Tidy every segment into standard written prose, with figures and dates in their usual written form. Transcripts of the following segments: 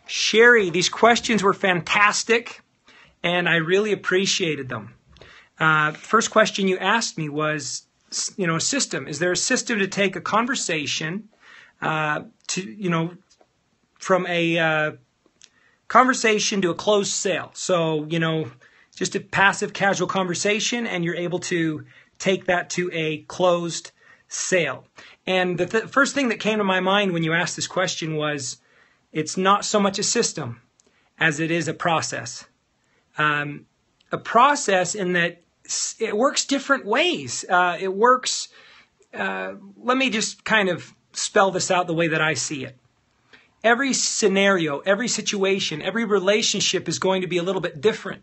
Sherry, these questions were fantastic, and I really appreciated them. First question you asked me was, a system. Is there a system to take a conversation from a conversation to a closed sale? So, just a passive, casual conversation, and you're able to take that to a closed sale. And the first thing that came to my mind when you asked this question was, it's not so much a system as it is a process. A process in that it works different ways. Let me just kind of spell this out the way that I see it. Every scenario, every situation, every relationship is going to be a little bit different.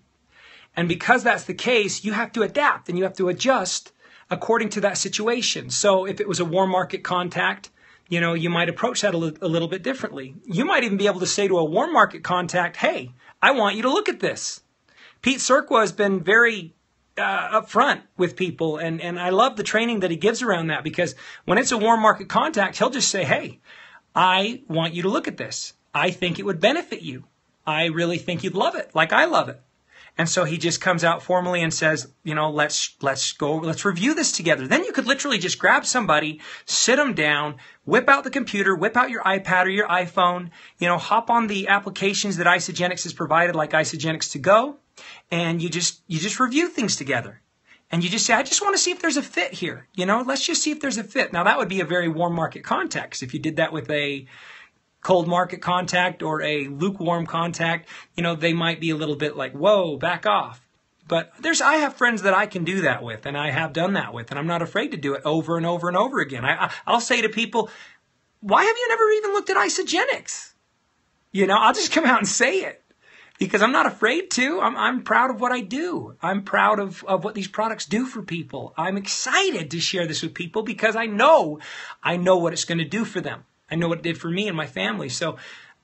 And because that's the case, you have to adapt and you have to adjust according to that situation. So if it was a warm market contact, you might approach that a little bit differently. You might even be able to say to a warm market contact, hey, I want you to look at this. Pete Serqua has been very upfront with people, and I love the training that he gives around that, because when it's a warm market contact, he'll just say, hey, I want you to look at this. I think it would benefit you. I really think you'd love it, like I love it. And so he just comes out formally and says, let's review this together. Then you could literally just grab somebody, sit them down, whip out the computer, whip out your iPad or your iPhone, hop on the applications that Isagenix has provided, like Isagenix to Go, and you just review things together. And you just say, I just want to see if there's a fit here. Let's just see if there's a fit. Now that would be a very warm market context. If you did that with a cold market contact or a lukewarm contact, they might be a little bit like, whoa, back off. But I have friends that I can do that with, and I have done that with, and I'm not afraid to do it over and over and over again. I'll say to people, why have you never even looked at Isagenix? I'll just come out and say it, because I'm not afraid to. I'm proud of what I do. I'm proud of what these products do for people. I'm excited to share this with people because I know what it's going to do for them. I know what it did for me and my family. So,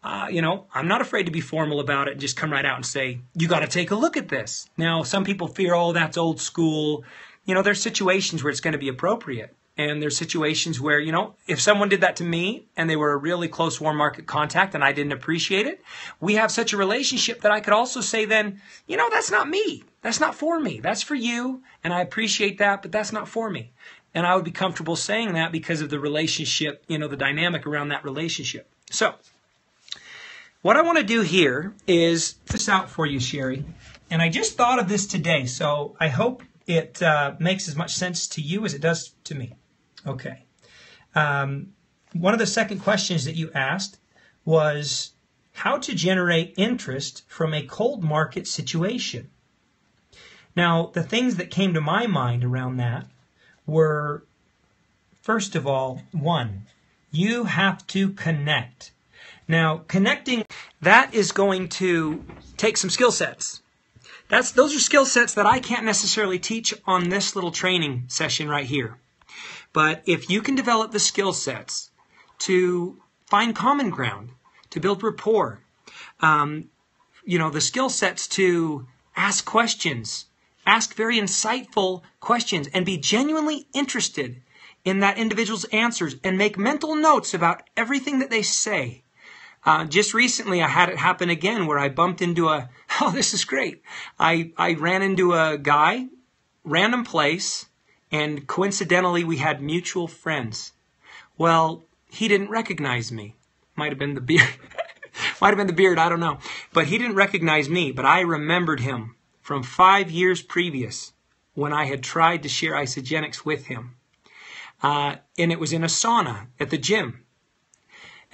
I'm not afraid to be formal about it and just come right out and say, you got to take a look at this. Now, some people fear, oh, that's old school. There's situations where it's going to be appropriate. And there's situations where, if someone did that to me and they were a really close warm market contact and I didn't appreciate it, we have such a relationship that I could also say then, that's not me. That's not for me. That's for you. And I appreciate that, but that's not for me. And I would be comfortable saying that because of the relationship, the dynamic around that relationship. So what I want to do here is this out for you, Sherry. And I just thought of this today, so I hope it makes as much sense to you as it does to me. Okay. One of the second questions that you asked was how to generate interest from a cold market situation. Now, the things that came to my mind around that were, first of all, one, you have to connect. Now, connecting, that is going to take some skill sets. Those are skill sets that I can't necessarily teach on this little training session right here. But if you can develop the skill sets to find common ground, to build rapport, the skill sets to ask questions, ask very insightful questions, and be genuinely interested in that individual's answers and make mental notes about everything that they say. Just recently, I had it happen again where I bumped into this is great. I ran into a guy, random place, and coincidentally, we had mutual friends. Well, he didn't recognize me. Might have been the beard. Might have been the beard, I don't know. But he didn't recognize me, but I remembered him from 5 years previous when I had tried to share Isagenix with him. And it was in a sauna at the gym.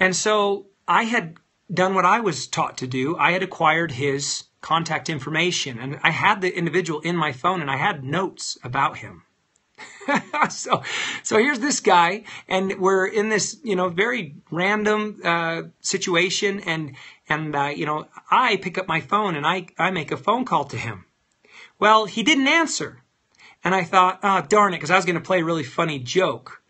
And so I had done what I was taught to do. I had acquired his contact information, and I had the individual in my phone, and I had notes about him. So here's this guy, and we're in this, very random situation, and I pick up my phone and I make a phone call to him. Well, he didn't answer, and I thought, oh, darn it, because I was going to play a really funny joke.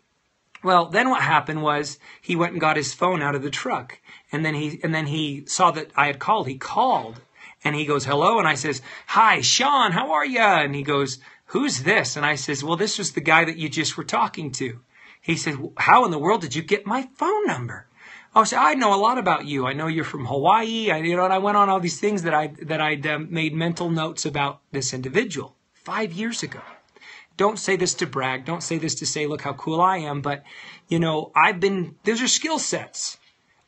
Well, then what happened was he went and got his phone out of the truck, and then he saw that I had called. He called, and he goes, hello, and I says, hi, Sean, how are you? And he goes, who's this? And I says, well, this was the guy that you just were talking to. He said, how in the world did you get my phone number? I'll say, I know a lot about you. I know you're from Hawaii. And I went on all these things that I'd made mental notes about this individual 5 years ago. Don't say this to brag. Don't say this to say, look how cool I am. But, those are skill sets.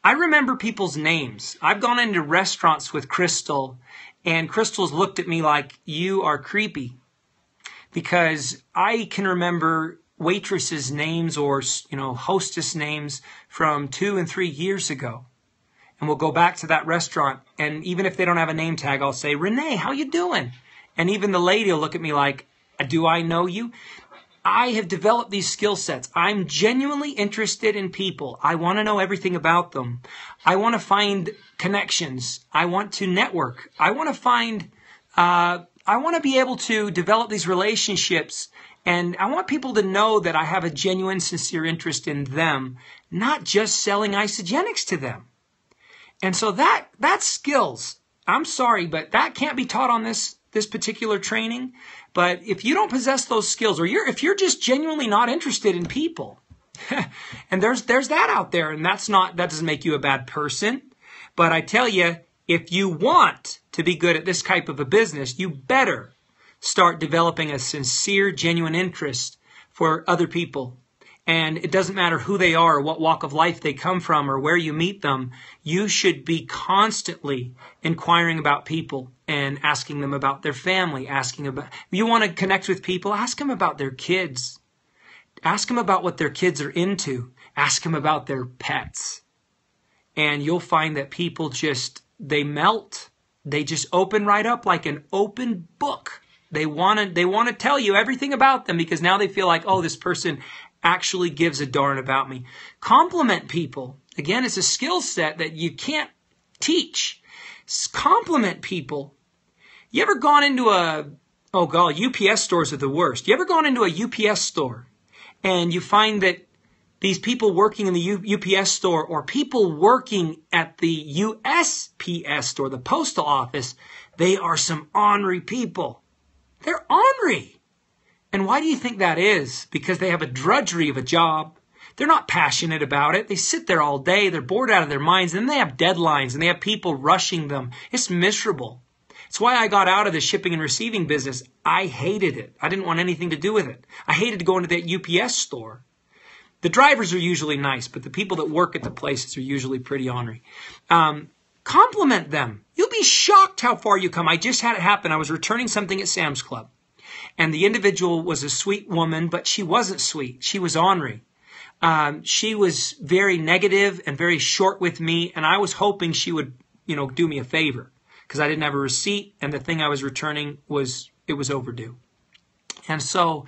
I remember people's names. I've gone into restaurants with Crystal, and Crystal's looked at me like, you are creepy. Because I can remember waitresses' names or, hostess names from 2 and 3 years ago. And we'll go back to that restaurant. And even if they don't have a name tag, I'll say, Renee, how you doing? And even the lady will look at me like, do I know you? I have developed these skill sets. I'm genuinely interested in people. I want to know everything about them. I want to find connections. I want to network. I want to be able to develop these relationships. And I want people to know that I have a genuine, sincere interest in them, not just selling isogenics to them. And so that's skills. I'm sorry, but that can't be taught on this particular training. But if you don't possess those skills, or if you're just genuinely not interested in people, and there's that out there, and that doesn't make you a bad person. But I tell you, if you want to be good at this type of a business, you better start developing a sincere, genuine interest for other people. And it doesn't matter who they are or what walk of life they come from or where you meet them. You should be constantly inquiring about people and asking them about their family, if you want to connect with people, ask them about their kids. Ask them about what their kids are into. Ask them about their pets. And you'll find that people they melt. They just open right up like an open book. They want to tell you everything about them because now they feel like, oh, this person actually gives a darn about me. Compliment people. Again, it's a skill set that you can't teach. Compliment people. You ever gone into UPS stores are the worst. You ever gone into a UPS store and you find that these people working in the UPS store or people working at the USPS store, the postal office, they are some ornery people. They're ornery. And why do you think that is? Because they have a drudgery of a job. They're not passionate about it. They sit there all day. They're bored out of their minds. And they have deadlines and they have people rushing them. It's miserable. It's why I got out of the shipping and receiving business. I hated it. I didn't want anything to do with it. I hated to go into that UPS store. The drivers are usually nice, but the people that work at the places are usually pretty ornery. Compliment them. You'll be shocked how far you come. I just had it happen. I was returning something at Sam's Club. And the individual was a sweet woman, but she wasn't sweet. She was ornery. She was very negative and very short with me, and I was hoping she would, do me a favor because I didn't have a receipt, and the thing I was returning was overdue. And so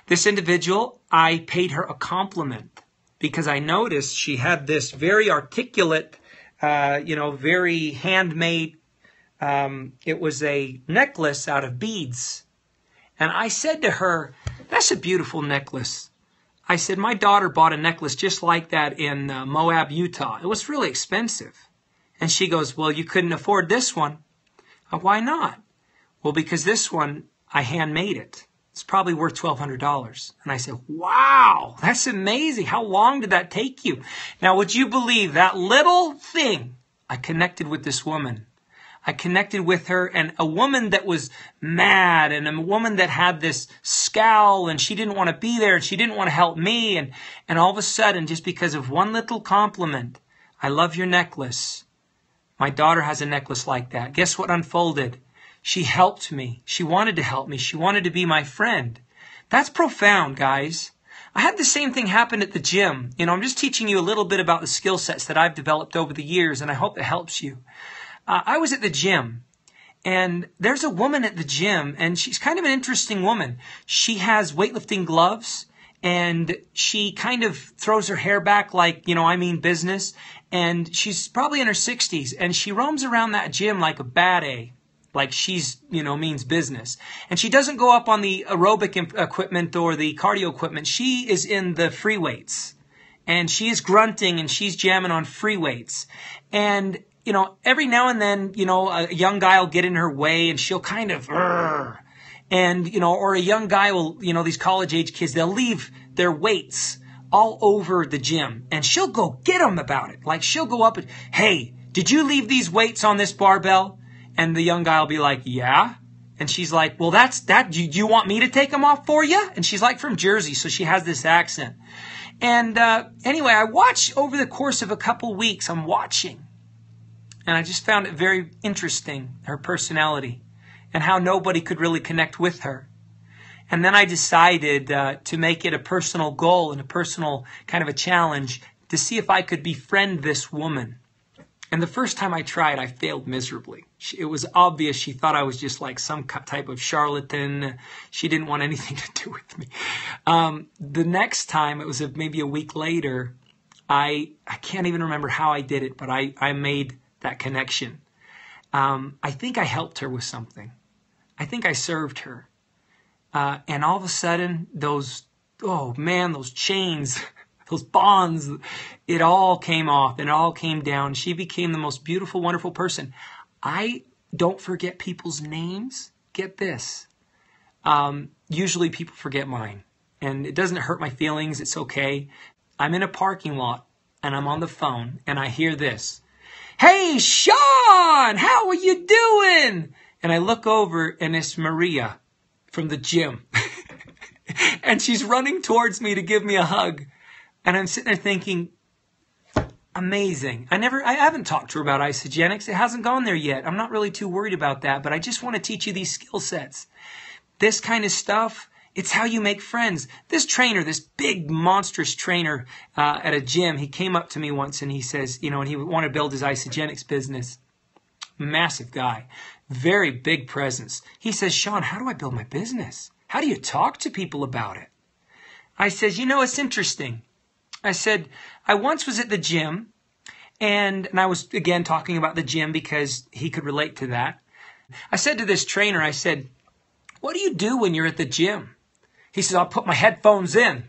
this individual, I paid her a compliment because I noticed she had this very articulate, very handmade. It was a necklace out of beads. And I said to her, that's a beautiful necklace. I said, my daughter bought a necklace just like that in Moab, Utah. It was really expensive. And she goes, well, you couldn't afford this one. Why not? Well, because this one, I handmade it. It's probably worth $1,200. And I said, wow, that's amazing. How long did that take you? Now, would you believe that little thing? I connected with this woman. I connected with her, and a woman that was mad and a woman that had this scowl and she didn't want to be there and she didn't want to help me. And all of a sudden, just because of one little compliment, I love your necklace. My daughter has a necklace like that. Guess what unfolded? She helped me. She wanted to help me. She wanted to be my friend. That's profound, guys. I had the same thing happen at the gym. I'm just teaching you a little bit about the skill sets that I've developed over the years, and I hope it helps you. I was at the gym, and there's a woman at the gym, and she's kind of an interesting woman. She has weightlifting gloves, and she kind of throws her hair back like, I mean business, and she's probably in her 60s, and she roams around that gym like a bad A, like she's, means business. And she doesn't go up on the aerobic equipment or the cardio equipment. She is in the free weights, and she is grunting, and she's jamming on free weights. And every now and then, a young guy will get in her way and she'll kind of, and, or a young guy will, these college age kids, they'll leave their weights all over the gym. And she'll go get them about it. Like she'll go up and, hey, did you leave these weights on this barbell? And the young guy will be like, yeah. And she's like, well, that's that. Do you want me to take them off for you? And she's like from Jersey, so she has this accent. And anyway, I watch over the course of a couple weeks. I'm watching. And I just found it very interesting, her personality, and how nobody could really connect with her. And then I decided to make it a personal goal and a personal kind of a challenge to see if I could befriend this woman. And the first time I tried, I failed miserably. It was obvious she thought I was just like some type of charlatan. She didn't want anything to do with me. The next time, it was maybe a week later, I can't even remember how I did it, but I made that connection. I think I helped her with something. I think I served her. And all of a sudden, those chains, those bonds, it all came off and it all came down. She became the most beautiful, wonderful person. I don't forget people's names. Get this. Usually people forget mine. And it doesn't hurt my feelings. It's okay. I'm in a parking lot and I'm on the phone and I hear this. Hey, Sean, how are you doing? And I look over and it's Maria from the gym. And she's running towards me to give me a hug. And I'm sitting there thinking, amazing. I haven't talked to her about isogenics. It hasn't gone there yet. I'm not really too worried about that, but I just want to teach you these skill sets. This kind of stuff, it's how you make friends. This trainer, this big, monstrous trainer at a gym, he came up to me once and he says, and he wanted to build his isogenics business. Massive guy. Very big presence. He says, Sean, how do I build my business? How do you talk to people about it? I says, it's interesting. I said, I once was at the gym, and I was, again, talking about the gym because he could relate to that. I said to this trainer, I said, what do you do when you're at the gym? He says, I'll put my headphones in.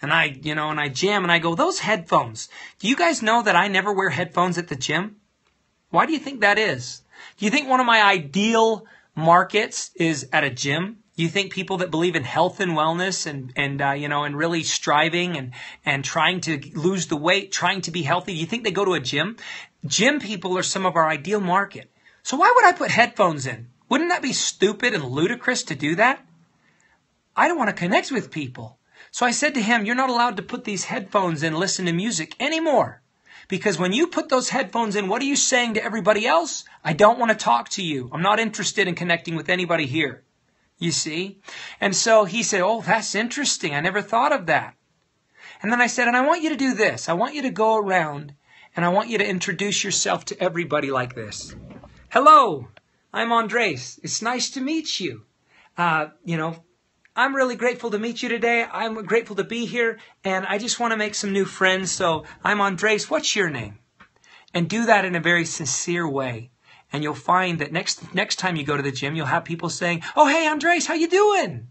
And I jam, and I go, those headphones, do you guys know that I never wear headphones at the gym? Why do you think that is? Do you think one of my ideal markets is at a gym? Do you think people that believe in health and wellness and really striving and trying to lose the weight, trying to be healthy, do you think they go to a gym? Gym people are some of our ideal market. So why would I put headphones in? Wouldn't that be stupid and ludicrous to do that? I don't want to connect with people. So I said to him, you're not allowed to put these headphones in and listen to music anymore. Because when you put those headphones in, what are you saying to everybody else? I don't want to talk to you. I'm not interested in connecting with anybody here. You see? And so he said, oh, that's interesting. I never thought of that. And then I said, and I want you to do this. I want you to go around and I want you to introduce yourself to everybody like this. Hello, I'm Andres. It's nice to meet you. I'm really grateful to meet you today. I'm grateful to be here. And I just want to make some new friends. So I'm Andres. What's your name? And do that in a very sincere way. And you'll find that next time you go to the gym, you'll have people saying, oh, hey, Andres, how you doing?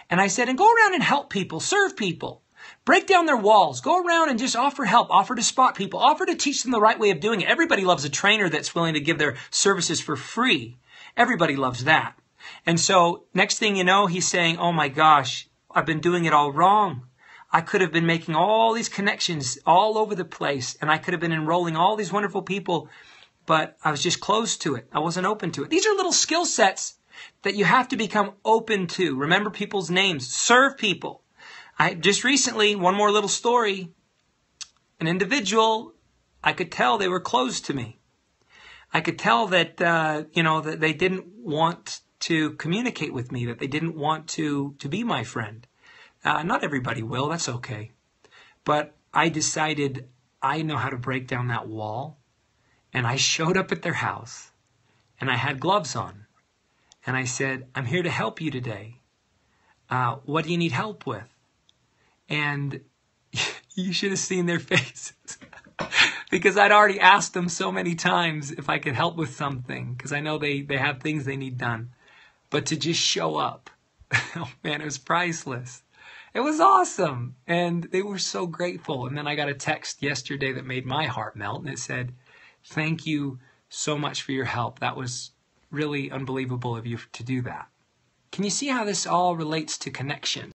And I said, and go around and help people, serve people, break down their walls, go around and just offer help, offer to spot people, offer to teach them the right way of doing it. Everybody loves a trainer that's willing to give their services for free. Everybody loves that. And so next thing you know, he's saying, oh my gosh, I've been doing it all wrong. I could have been making all these connections all over the place, and I could have been enrolling all these wonderful people, but I was just closed to it. I wasn't open to it. These are little skill sets that you have to become open to. Remember people's names. Serve people. I just recently, one more little story, an individual, I could tell they were closed to me. I could tell that, that they didn't want to communicate with me, that they didn't want to be my friend. Not everybody will. That's okay. But I decided I know how to break down that wall. And I showed up at their house, and I had gloves on. And I said, I'm here to help you today. What do you need help with? And you should have seen their faces. Because I'd already asked them so many times if I could help with something. Because I know they have things they need done. But to just show up, oh man, it was priceless. It was awesome. And they were so grateful. And then I got a text yesterday that made my heart melt. And it said, thank you so much for your help. That was really unbelievable of you to do that. Can you see how this all relates to connection?